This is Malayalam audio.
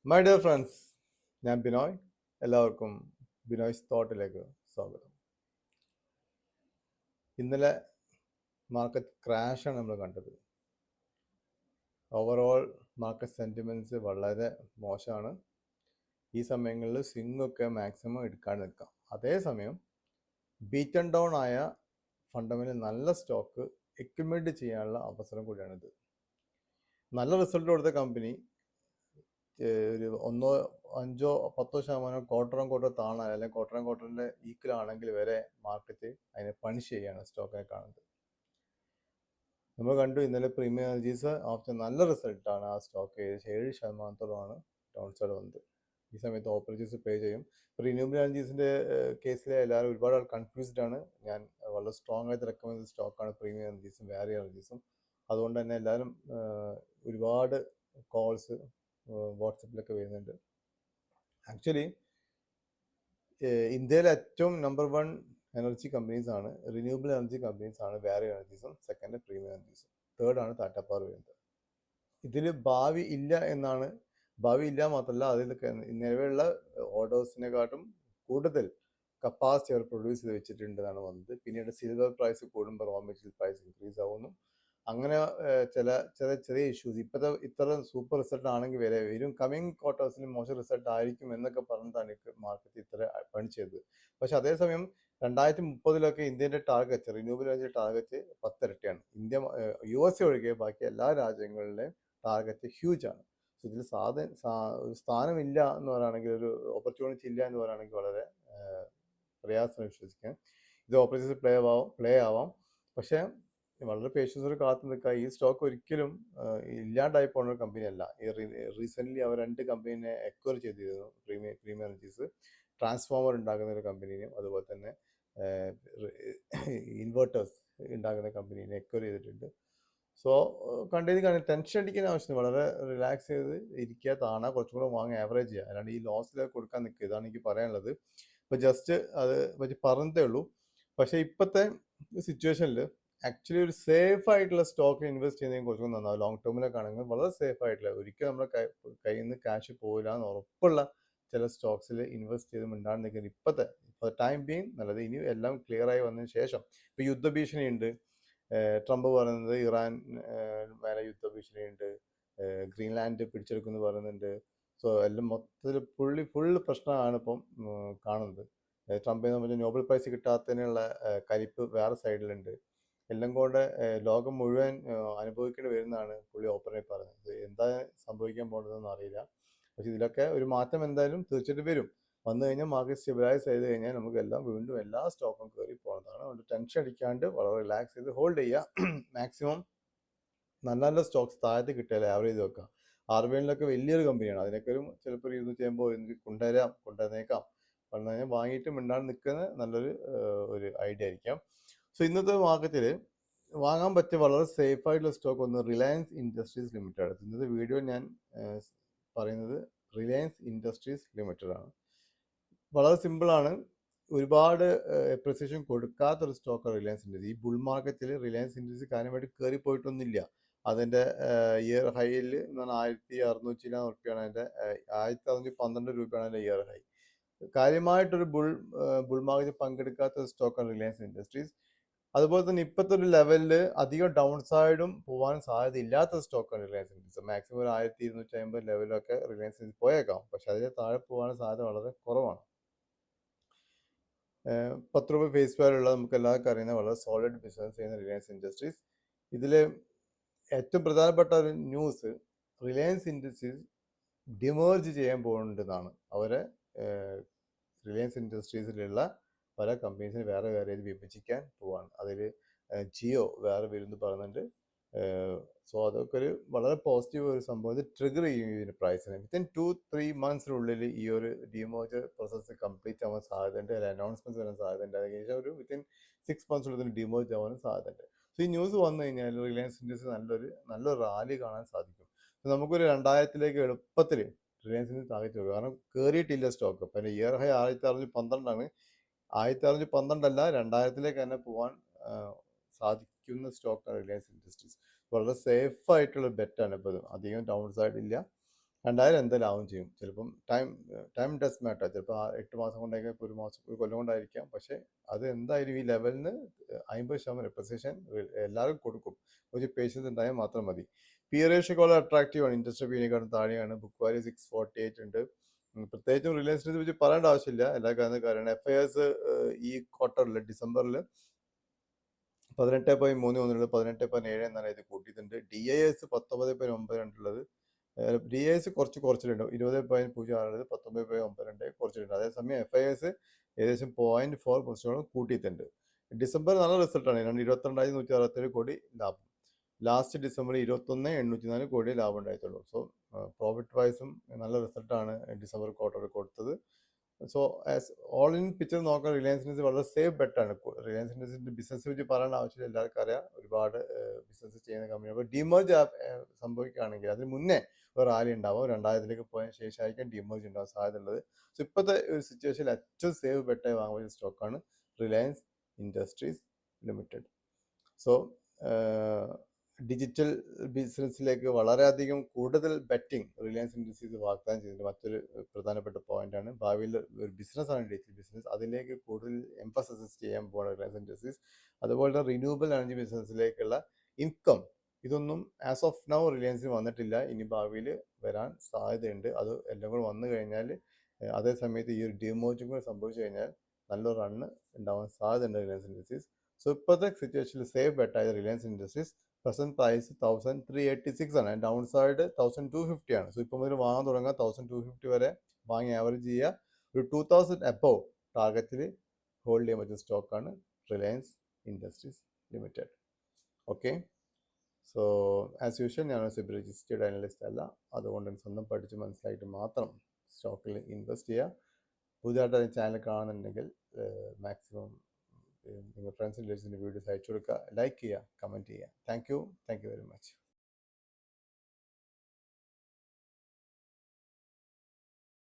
മൈ ഡിയർ ഫ്രണ്ട്സ്, ഞാൻ ബിനോയ്. എല്ലാവർക്കും ബിനോയ്സ് തോട്ടിലേക്ക് സ്വാഗതം. ഇന്നലെ മാർക്കറ്റ് ക്രാഷാണ് നമ്മൾ കണ്ടത്. ഓവറോൾ മാർക്കറ്റ് സെൻറ്റിമെൻറ്റ്സ് വളരെ മോശമാണ്. ഈ സമയങ്ങളിൽ സ്വിങ്ങൊക്കെ മാക്സിമം എടുക്കാൻ നിൽക്കാം. അതേസമയം ബീറ്റൺ ഡൗൺ ആയ ഫണ്ടമെൻ്റൽ നല്ല സ്റ്റോക്ക് എക്യുമുലേറ്റ് ചെയ്യാനുള്ള അവസരം കൂടിയാണിത്. നല്ല റിസൾട്ട് കൊടുത്ത കമ്പനി ഒരു 5-10% ക്വാർട്ടർ ഓൺ ക്വാർട്ടർ താണ അല്ലെങ്കിൽ ക്വാർട്ടർ ഓൺ ക്വാർട്ടറിന്റെ ഈക്വൽ ആണെങ്കിൽ വരെ മാർക്കറ്റ് അതിനെ പണിഷ് ചെയ്യാണ് സ്റ്റോക്കിനെ കാണുന്നത്. നമ്മൾ കണ്ടു ഇന്നലെ പ്രീമിയം എനർജീസ് ആഫ്റ്റർ നല്ല റിസൾട്ടാണ് ആ സ്റ്റോക്ക് 7% ഡൗൺ സൈഡ് വന്നത്. ഈ സമയത്ത് ഓപ്പർച്യൂണിറ്റീസ് പേ ചെയ്യും. റിന്യൂവബിൾ എനർജീസിന്റെ കേസിൽ എല്ലാവരും ഒരുപാട് ആൾ കൺഫ്യൂസ്ഡ് ആണ്. ഞാൻ വളരെ സ്ട്രോങ് ആയിട്ട് റെക്കമെൻഡ് ചെയ്ത സ്റ്റോക്കാണ് പ്രീമിയം എനർജീസും വാരി എനർജീസും. അതുകൊണ്ട് തന്നെ എല്ലാവരും ഒരുപാട് കോൾസ് വാട്സപ്പിലൊക്കെ വരുന്നുണ്ട്. ആക്ച്വലി ഇന്ത്യയിലെ ഏറ്റവും നമ്പർ 1 എനർജി കമ്പനീസ് ആണ്, റിന്യൂവബിൾ എനർജി കമ്പനീസ് ആണ് വാരി എനർജീസും, സെക്കൻഡ് പ്രീമിയം എനർജീസും, തേർഡ് ആണ് ടാറ്റ പവർ വരുന്നത്. ഇതിൽ ഭാവി ഇല്ല എന്നാണ്. ഭാവി ഇല്ല മാത്രമല്ല, അതിൽ നിലവിലുള്ള ഓർഡേഴ്സിനെക്കാട്ടും കൂടുതൽ കപ്പാസിറ്റി അവർ പ്രൊഡ്യൂസ് ചെയ്ത് വെച്ചിട്ടുണ്ടെന്നാണ് വന്നത്. പിന്നീട് സിൽവർ പ്രൈസ് കൂടുമ്പോൾ റോ മെറ്റീരിയൽ പ്രൈസ് ഇൻക്രീസ് ആവുന്നു. അങ്ങനെ ചെറിയ ഇഷ്യൂസ്. ഇത്ര സൂപ്പർ റിസൾട്ട് ആണെങ്കിൽ വരെ വരും കമ്മിങ് ക്വാർട്ടേഴ്സിന് മോശം റിസൾട്ട് ആയിരിക്കും എന്നൊക്കെ പറഞ്ഞിട്ടാണ് മാർക്കറ്റ് ഇത്ര പണി ചെയ്തത്. പക്ഷെ അതേസമയം 2030 ഇന്ത്യൻ്റെ ടാർഗറ്റ്, റിന്യൂവബിൾ എനർജി ടാർഗറ്റ് 10 ഇരട്ടിയാണ്. ഇന്ത്യ, USA ഒഴികെ ബാക്കി എല്ലാ രാജ്യങ്ങളിലെയും ടാർഗറ്റ് ഹ്യൂജ് ആണ്. ഇതിൽ ഒരു സ്ഥാനമില്ല എന്ന് പറയുകയാണെങ്കിൽ, ഒരു ഓപ്പർച്യൂണിറ്റി ഇല്ല എന്ന് പറയുകയാണെങ്കിൽ വളരെ പ്രയാസം വിശ്വസിക്കാൻ. ഇത് ഓപ്പർച്യൂണിറ്റി പ്ലേ ആവാം. പക്ഷേ വളരെ പേഷ്യൻസോട് കാത്തു നിൽക്കുക. ഈ സ്റ്റോക്ക് ഒരിക്കലും ഇല്ലാണ്ടായി പോകുന്ന ഒരു കമ്പനിയല്ല. റീസെൻ്റ്ലി അവർ 2 കമ്പനീനെ എക്വയർ ചെയ്തിരുന്നു. പ്രീമിയം എനർജീസ് ട്രാൻസ്ഫോമർ ഉണ്ടാക്കുന്ന ഒരു കമ്പനീനെയും അതുപോലെ തന്നെ ഇൻവെർട്ടേഴ്സ് ഉണ്ടാക്കുന്ന കമ്പനീനെ എക്വയർ ചെയ്തിട്ടുണ്ട്. സോ കണ്ടിന് ടെൻഷൻ അടിക്കുന്ന ആവശ്യമില്ല. വളരെ റിലാക്സ് ചെയ്ത് ഇരിക്കുക, താണ കുറച്ചും കൂടെ വാങ്ങി ആവറേജ് ചെയ്യുക, അല്ലാണ്ട് ഈ ലോസിലേക്ക് കൊടുക്കാൻ നിൽക്കുക. ഇതാണ് എനിക്ക് പറയാനുള്ളത്. ഇപ്പോൾ ജസ്റ്റ് അത് പറ്റി പറഞ്ഞതേ ഉള്ളൂ. പക്ഷേ ഇപ്പോഴത്തെ സിറ്റുവേഷനിൽ ആക്ച്വലി ഒരു സേഫ് ആയിട്ടുള്ള സ്റ്റോക്കിൽ ഇൻവെസ്റ്റ് ചെയ്യുന്നതിന് കുറച്ചും നന്നാവും. ലോങ് ടേമിലൊക്കെ ആണെങ്കിൽ വളരെ സേഫ് ആയിട്ടുള്ള, ഒരിക്കലും നമ്മുടെ കയ്യിൽ നിന്ന് ക്യാഷ് പോകില്ല എന്ന് ഉറപ്പുള്ള ചില സ്റ്റോക്സിൽ ഇൻവെസ്റ്റ് ചെയ്ത് മിണ്ടാണ്ട് നിൽക്കുന്നത് ഇപ്പോഴത്തെ ടൈം ബീങ് നല്ലത്. ഇനി എല്ലാം ക്ലിയർ ആയി വന്നതിന് ശേഷം, ഇപ്പോൾ യുദ്ധഭീഷണി ഉണ്ട്. ട്രംപ് പറയുന്നത് ഇറാൻ മേലെ യുദ്ധഭീഷണിയുണ്ട്, ഗ്രീൻലാൻഡ് പിടിച്ചെടുക്കുമെന്ന് പറയുന്നുണ്ട്. സോ എല്ലാം മൊത്തത്തിൽ ഫുൾ പ്രശ്നമാണ് ഇപ്പം കാണുന്നത്. ട്രംപിനെ സംബന്ധിച്ച് നോബൽ പ്രൈസ് കിട്ടാത്തതിനുള്ള കലിപ്പ് വേറെ സൈഡിലുണ്ട്. എല്ലാം കൊണ്ട് ലോകം മുഴുവൻ അനുഭവിക്കേണ്ടി വരുന്നതാണ് പുള്ളി ഓപ്പണായി പറയുന്നത്. എന്താ സംഭവിക്കാൻ പോകുന്നതെന്ന് അറിയില്ല. പക്ഷെ ഇതിലൊക്കെ ഒരു മാറ്റം എന്തായാലും തീർച്ചയായിട്ടും വരും. വന്നു കഴിഞ്ഞാൽ മാർക്കറ്റ് സ്റ്റെബിലൈസ് ചെയ്ത് കഴിഞ്ഞാൽ നമുക്ക് എല്ലാം വീണ്ടും എല്ലാ സ്റ്റോക്കും കയറി പോകുന്നതാണ്. അതുകൊണ്ട് ടെൻഷൻ അടിക്കാണ്ട് വളരെ റിലാക്സ് ചെയ്ത് ഹോൾഡ് ചെയ്യുക. മാക്സിമം നല്ല നല്ല സ്റ്റോക്സ് താഴത്ത് കിട്ടിയാൽ ആവറേജ് ചെയ്ത് വെക്കാം. ആർബിഐനിലൊക്കെ വലിയൊരു കമ്പനിയാണ്. അതിനൊക്കെ ചിലപ്പോൾ 250 കൊണ്ടുവന്നേക്കാം. വന്നു കഴിഞ്ഞാൽ വാങ്ങിയിട്ട് മിണ്ടാണ്ട് നിൽക്കുന്ന നല്ലൊരു ഐഡിയ ആയിരിക്കാം. സോ ഇന്നത്തെ മാർക്കറ്റിൽ വാങ്ങാൻ പറ്റിയ വളരെ സേഫ് ആയിട്ടുള്ള സ്റ്റോക്ക് ഒന്ന് റിലയൻസ് ഇൻഡസ്ട്രീസ് ലിമിറ്റഡ്. ഇന്നത്തെ വീഡിയോ ഞാൻ പറയുന്നത് റിലയൻസ് ഇൻഡസ്ട്രീസ് ലിമിറ്റഡ് ആണ്. വളരെ സിമ്പിളാണ്. ഒരുപാട് എപ്രിസിയേഷൻ കൊടുക്കാത്തൊരു സ്റ്റോക്കാണ് റിലയൻസ് ഇൻഡസ്ട്രീസ്. ഈ ബുൾ മാർക്കറ്റിൽ റിലയൻസ് ഇൻഡസ്ട്രീസ് കാര്യമായിട്ട് കയറി പോയിട്ടൊന്നുമില്ല. അതിൻ്റെ ഇയർ ഹൈയിൽ എന്ന് പറഞ്ഞാൽ 1600 റുപ്യാണ്. അതിൻ്റെ 1612 രൂപയാണ് അതിൻ്റെ ഇയർ ഹൈ. കാര്യമായിട്ടൊരു ബുൾ മാർക്കറ്റിൽ പങ്കെടുക്കാത്ത സ്റ്റോക്കാണ് റിലയൻസ് ഇൻഡസ്ട്രീസ്. അതുപോലെ തന്നെ ഇപ്പോഴത്തെ ഒരു ലെവലിൽ അധികം ഡൗൺ സൈഡും പോകാൻ സാധ്യത ഇല്ലാത്ത സ്റ്റോക്കാണ് റിലയൻസ് ഇൻഡസ്ട്രീസ്. മാക്സിമം ഒരു 1250 ലെവലൊക്കെ റിലയൻസ് ഇൻഡസ്ട്രീസ് പോയേക്കാം. പക്ഷെ അതിന് താഴെ പോകാൻ സാധ്യത വളരെ കുറവാണ്. 10 രൂപ ഫേസ് വാല്യൂ ഉള്ള നമുക്ക് എല്ലാവർക്കും അറിയുന്ന വളരെ സോളിഡ് ബിസിനസ് ചെയ്യുന്ന റിലയൻസ് ഇൻഡസ്ട്രീസ്. ഇതിൽ ഏറ്റവും പ്രധാനപ്പെട്ട ഒരു ന്യൂസ്, റിലയൻസ് ഇൻഡസ്ട്രീസ് ഡിമേർജ് ചെയ്യാൻ പോകുന്നുണ്ടെന്നാണ്. അവരെ റിലയൻസ് ഇൻഡസ്ട്രീസിലുള്ള പല കമ്പനീസിന് വേറെ വിഭജിക്കാൻ പോവാണ്. അതിൽ ജിയോ വേറെ വരുമെന്ന് പറയുന്നുണ്ട്. സോ അതൊക്കെ ഒരു വളരെ പോസിറ്റീവ് ഒരു സംഭവം. ഇത് ട്രിഗർ ചെയ്യും ഇതിൻ്റെ പ്രൈസിനെ. വിത്തിൻ 2-3 മന്ത്സിനുള്ളിൽ ഈ ഒരു ഡിമേർജർ പ്രോസസ്സ് കംപ്ലീറ്റ് ആവാൻ സാധ്യതയുണ്ട്. ഒരു അനൗൺസ്മെന്റ് വരാൻ സാധ്യതയുണ്ട്. അതിന് ഒരു വിത്തിൻ 6 മന്ത്സിനുള്ളിൽ ഡിമേർജ് ആവാനും സാധ്യതയുണ്ട്. സോ ഈ ന്യൂസ് വന്നു കഴിഞ്ഞാൽ റിലയൻസ് ഇൻഡസ്ട്രീസ് നല്ലൊരു റാലി കാണാൻ സാധിക്കും. നമുക്കൊരു 2000 എളുപ്പത്തിൽ റിലയൻസിന് ടാർഗറ്റ് വരും. കാരണം കയറിയിട്ടില്ല സ്റ്റോക്ക്. അപ്പം ഇയർ ഹൈ 1612 1612 അല്ല, 2000 തന്നെ പോകാൻ സാധിക്കുന്ന സ്റ്റോക്കാണ് റിലയൻസ് ഇൻഡസ്ട്രീസ്. വളരെ സേഫ് ആയിട്ടുള്ള ബെറ്റാണ് ഇപ്പോൾ. അധികം ഡൗൺ സൈഡ് ഇല്ല. 2000 എന്തായാലും ആവും ചെയ്യും. ചിലപ്പം ടൈം ഡസ് മാറ്റർ. ചിലപ്പോൾ 8 മാസം കൊണ്ടായിരിക്കാം, ഇപ്പോൾ 1 മാസം, 1 കൊല്ലം കൊണ്ടായിരിക്കാം. പക്ഷേ അത് എന്തായാലും ഈ ലെവലിന് 50% റെപ്രസെൻറ്റേഷൻ എല്ലാവരും കൊടുക്കും. കുറച്ച് പേഷ്യൻസ് ഉണ്ടായാൽ മാത്രം മതി. പി റേഷ്യോ വളരെ അട്രാക്റ്റീവ് ആണ്. ഇൻട്രസ്റ്റ് പിന്നെക്കാളും താഴെയാണ്. ബുക്ക് വാല്യൂ 648 ഉണ്ട്. പ്രത്യേകിച്ചും റിലയൻസിനെ കുറിച്ച് പറയേണ്ട ആവശ്യമില്ല. എല്ലാ കാര്യമാണ്. FIS ഈ ക്വാർട്ടറിൽ ഡിസംബറിൽ 18.31 18.7 ഇത് കൂട്ടിയിട്ടുണ്ട്. DIS 19.92 DIS കുറച്ചിട്ടുണ്ട്. 20.06 19.92 കുറച്ചിട്ടുണ്ട്. അതേസമയം FIS ഏകദേശം 0.4 കുറച്ചുകൂടെ കൂട്ടിയിട്ടുണ്ട്. ഡിസംബർ നല്ല റിസൾട്ടാണ്. 22,167 കോടി ലാഭം. ലാസ്റ്റ് ഡിസംബർ 21,804 കോടി ലാഭം ഉണ്ടായിട്ടുള്ളൂ. സോ പ്രോഫിറ്റ് വൈസും നല്ല റിസൾട്ടാണ് ഡിസംബർ ക്വാർട്ടറിൽ കൊടുത്തത്. So as all in picture നോക്കാൻ റിലയൻസ് ഇൻഡസ്ട്രി വളരെ സേഫ് ബെറ്റാണ്. റിലയൻസ് ഇൻഡസ്ട്രിന്റെ ബിസിനസ് വെച്ച് പറയേണ്ട ആവശ്യമില്ല, എല്ലാവർക്കും അറിയാം. ഒരുപാട് ബിസിനസ് ചെയ്യുന്ന കമ്പനി. അപ്പോൾ ഡിമേർജ് സംഭവിക്കുകയാണെങ്കിൽ അതിന് മുന്നേ ഒരു റാലി ഉണ്ടാവും. 2000ലേക്ക് പോയ ശേഷമായിരിക്കും ഡിമേർജ് ഉണ്ടാവാൻ സാധ്യതയുള്ളത്. സോ ഇപ്പോഴത്തെ ഒരു സിറ്റുവേഷനിൽ ഏറ്റവും സേഫ് ബെറ്റായി വാങ്ങാൻ പറ്റിയ സ്റ്റോക്കാണ് Reliance industries limited. So digital ബിസിനസ്സിലേക്ക് വളരെയധികം കൂടുതൽ ബെറ്റിംഗ് റിലയൻസ് ഇൻഡസ്ട്രീസ് വാഗ്ദാനം ചെയ്തിട്ടുണ്ട്. മറ്റൊരു പ്രധാനപ്പെട്ട പോയിന്റാണ്. ഭാവിയിൽ ഒരു ബിസിനസ്സാണ് ഡിജിറ്റൽ ബിസിനസ്. അതിലേക്ക് കൂടുതൽ എംഫസൈസ് ചെയ്യാൻ പോകുന്ന റിലയൻസ് ഇൻഡസ്ട്രീസ്. അതുപോലെ തന്നെ റിന്യൂവബിൾ എനർജി ബിസിനസ്സിലേക്കുള്ള ഇൻകം, ഇതൊന്നും ആസ് ഓഫ് നൗ റിലയൻസിന് വന്നിട്ടില്ല. ഇനി ഭാവിയിൽ വരാൻ സാധ്യതയുണ്ട്. അത് എല്ലാം കൂടെ വന്നു കഴിഞ്ഞാൽ, അതേ സമയത്ത് ഈ ഒരു ഡിമേർജും കൂടെ സംഭവിച്ചു കഴിഞ്ഞാൽ നല്ലൊരു റണ്ണ് ഉണ്ടാവാൻ സാധ്യതയുണ്ട് റിലയൻസ് ഇൻഡസ്ട്രീസ്. സോ ഇപ്പോഴത്തെ സിറ്റുവേഷനിൽ സേഫ് ബെറ്റായ റിലയൻസ് ഇൻഡസ്ട്രീസ്. പ്രസന്റ് പ്രൈസ് 1386 ആണ്. ഡൗൺ സൈഡ് 1250 ആണ്. സോ ഇപ്പോൾ മുതൽ വാങ്ങാൻ തുടങ്ങുക. 1250 വരെ വാങ്ങി ആവറേജ് ചെയ്യുക. ഒരു 2000 അബവ് ടാർഗറ്റിൽ ഹോൾഡ് ചെയ്യാൻ പറ്റുന്ന സ്റ്റോക്കാണ് Reliance industries limited. Okay. So as usual ഞാൻ സെബി രജിസ്റ്റേർഡ് അനലിസ്റ്റ് അല്ല. അതുകൊണ്ട് സ്വന്തം പഠിച്ച് മനസ്സിലായിട്ട് മാത്രം സ്റ്റോക്കിൽ ഇൻവെസ്റ്റ് ചെയ്യുക. പുതിയതായിട്ട് ചാനൽ കാണുന്നുണ്ടെങ്കിൽ മാക്സിമം നിങ്ങൾ ഫ്രണ്ട്സിൻ്റെ റിലേഷൻസിൻ്റെ വീഡിയോസ് അയച്ചു കൊടുക്കുക, ലൈക്ക് ചെയ്യുക, കമൻറ്റ് ചെയ്യുക. Thank you very much.